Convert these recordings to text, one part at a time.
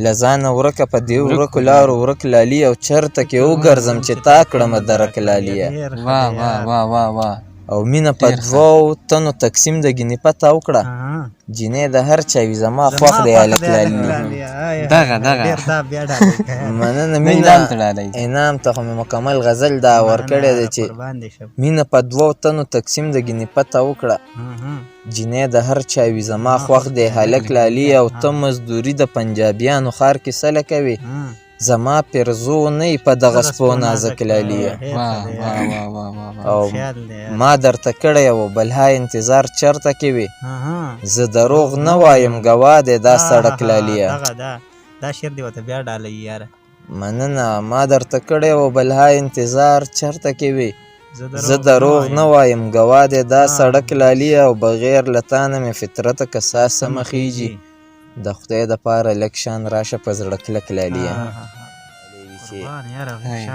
له ځانه ورکه په دې ورکو لارو ورک لالي او چرته کې وګرځم چې تا کړمه درک لالیه واه واه واه واه واه او مینه په دوو تنو تقسیم د ګینې پته وکړه جینۍ د هر چا وي زما خوښ دی هلک لالي مننه مینه انعام ته خو مې مکمل غزل دا ورکړی دی چې مینه په دوو تنو تقسیم د ګینې پته وکړه جینۍ د هر چا وي زما خوښ دی هلک لالي او ته مزدوري د پنجابیانو ښار کې سله کوي زما پیرزو نه یې په دغه سپو نازک لالیه او ما درته کړی و بلها انتظار چرته کې وي زه دروغ نه وایم ګواه دی دا سړک لالیه دا شعر دی ورته بیا ډالۍ یاره مننه ما درته کړی و بلها انتظار چرته کې وي زه دروغ نه وایم ګواه دی دا سړک لالیه او بغیر له تا نه مې فطرته که سا سمه خیږي د خدای د پاره لږ شان راشه په زړه کلک لالیه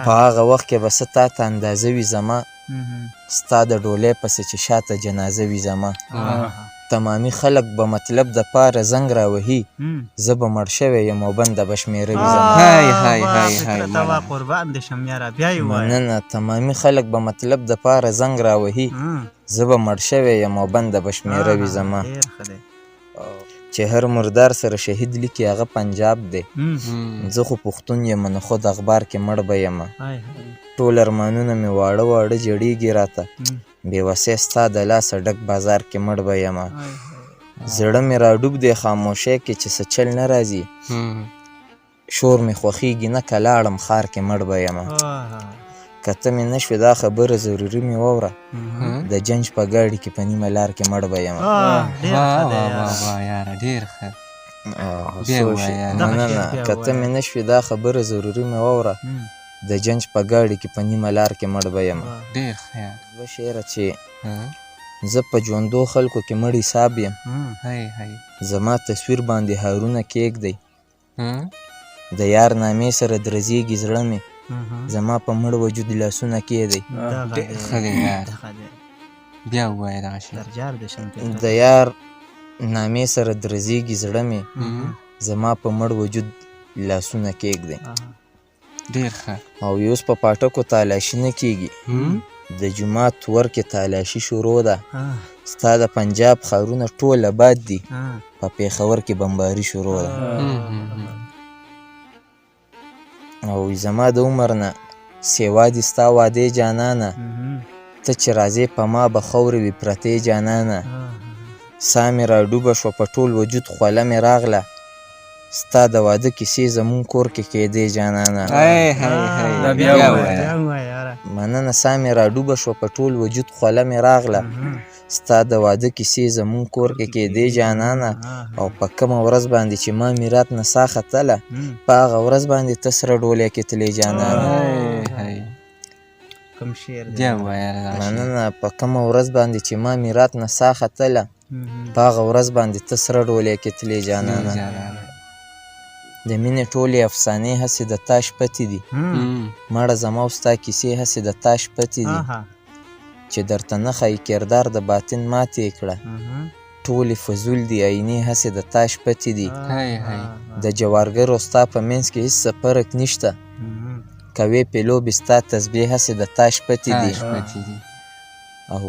په هغه وخت کې به څه تا ته اندازه وي زما ستا د ډولۍ پسې چې شاته جنازه وي زما تمامي خلک به مطلب د پاره زنګ راوهي زه به مړ شوی یم او بنده به شمېره وي زما مننه تمامي خلک به مطلب د پاره زنګ راوهي زه به مړ شوی یم او بنده به شمېره وي زما چې هر مردار سره شهید لیکي هغه پنجاب دی زه خو پښتون یم نو خود اخبار کې مړ به یم ټول ارمانونه مې واړه واړه جړېږي راته بې وسۍ ستا د لاسه ډک بازار کې مړ به یم زړه مې راډوب دی خاموشۍ کې چې څه چل نه راځي شور مې خوښېږي نه که لاړم ښار کې مړ به یم که ته مې نه شوې دا خبره ضروري مې واوره د جنج په ګاډي کې په نیمه لار کې مړ به یم مننه که ته مې نه شوې دا خبره ضروري مې واوره د جنج په ګاډي کې په نیمه لار کې مړ به یم دوه شعره چې زه په ژوندو خلکو کې مړ حساب یم زما تصویر باندې هارونه کېږدئ د یار نامې سره درزیږي زړه مې زما په مړ وجود لاسونه کېدی د یار نامې سره درزیږي زړه مې زما په مړ وجود لاسونه کېږدی او اوس په پاټکو تالاشي نه کېږي د جومات ور کې تالاشي شروع ده ستا د پنجاب ښارونه ټول آباد دي په پېښور کې بمباري شروع ده او زما د عمر نه سیوا دي ستا وعدې جانانه ته چې راځې په ما به خاورې وي پرتې جانانه ساه مې راډوبه شوه په ټول وجود خوله مې راغله ستا د واده کیسې زمون کور کې کېدې جانانه مننه ساه مې راډوبه شوه په ټول وجود خوله مې راغله ستا د واده کیسې زمون کور کې کېدې جانانه او په کومه ورځ باندې چې ما میرات نه ساه ختله په هغه ورځ باندې ته سره ډولۍ کې تلې جانانه مننه په کومه ورځ باندې چې ما میرات نه ساه ختله په هغه ورځ باندې ته سره ډولۍ کې تلې جانانه د مینې ټولې افسانې هسې د تا شپتې دي مړه زما او ستا کیسې هسې د تا شپتې دي چې درته نه ښایي کردار د باطن ماتې یې کړه ټولې فضول دي عینې هسې د تا شپتې دي د جوارګرو ستا په منځ کې هېڅ څه فرق نشته کوې پې لوبې ستا تسبیح هسې د تا شپتې دي او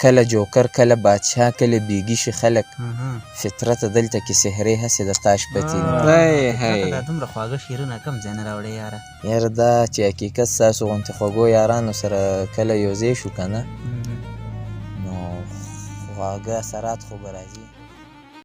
کله جوکر کله بادشاه کله بیګي شي خلک فطرته دلته کې سحرې هسې د تا شپتې دي دومره خواږه شعرونه کم ځای نه راوړې یاره یاره دا چې حقیقت ستاسو غوندې خوږو یارانو سره کله یو ځای شو که نه نو خواږه اثرات خو به راځي